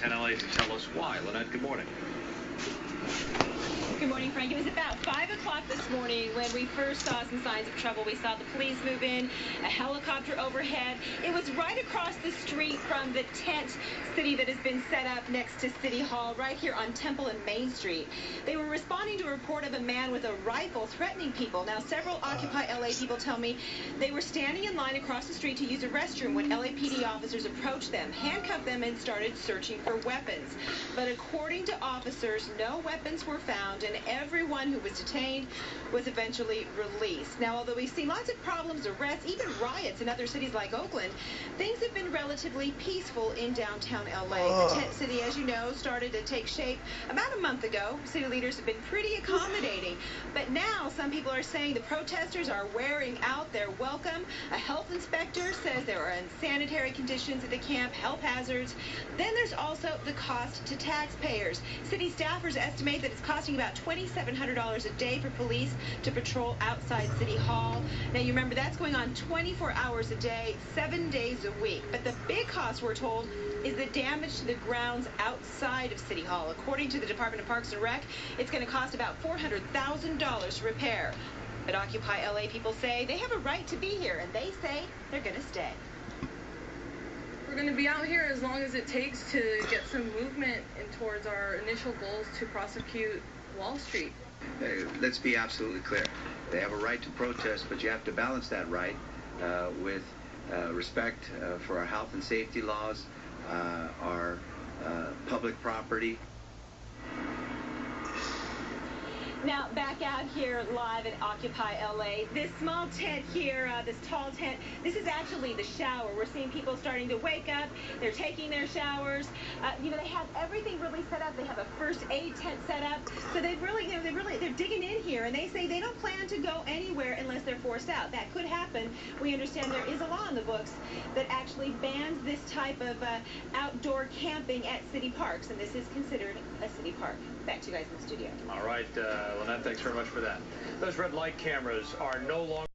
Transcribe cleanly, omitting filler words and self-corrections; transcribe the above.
downtown LA to tell us why. Lynette, good morning. Good morning, Frank. It was about 5 o'clock this morning when we first saw some signs of trouble. We saw the police move in, a helicopter overhead. It was right across the street from the tent city that has been set up next to City Hall, right here on Temple and Main Street. They were responding to a report of a man with a rifle threatening people. Now, several Occupy LA people tell me they were standing in line across the street to use a restroom when LAPD officers approached them, handcuffed them, and started searching for weapons. But according to officers, no weapons were found, and everyone who was detained was eventually released. Now, although we've seen lots of problems, arrests, even riots in other cities like Oakland, things have been relatively peaceful in downtown LA. The tent city, as you know, started to take shape about a month ago. City leaders have been pretty accommodating, but now some people are saying the protesters are wearing out their welcome. A health inspector says there are unsanitary conditions at the camp, health hazards. Then there's also the cost to taxpayers. City staffers estimate that it's costing about $2,700 a day for police to patrol outside City Hall. Now, you remember that's going on 24 hours a day, 7 days a week. But the big cost, we're told, is the damage to the grounds outside of City Hall. According to the Department of Parks and Rec, it's going to cost about $400,000 to repair. But Occupy LA people say they have a right to be here, and they say they're going to stay. We're going to be out here as long as it takes to get some movement in towards our initial goals to prosecute Wall Street. Let's be absolutely clear. They have a right to protest, but you have to balance that right with respect for our health and safety laws, our public property. Now, back out here live at Occupy LA, this small tent here, this tall tent, this is actually the shower. We're seeing people starting to wake up. They're taking their showers. They have everything really set up. They have a first aid tent set up. So they're digging in here, and they say they don't plan to go anywhere unless they're forced out. That could happen. We understand there is a law in the books that actually bans this type of outdoor camping at city parks, and this is considered a city park. Back to you guys in the studio. All right, Lynette, thanks very much for that. Those red light cameras are no longer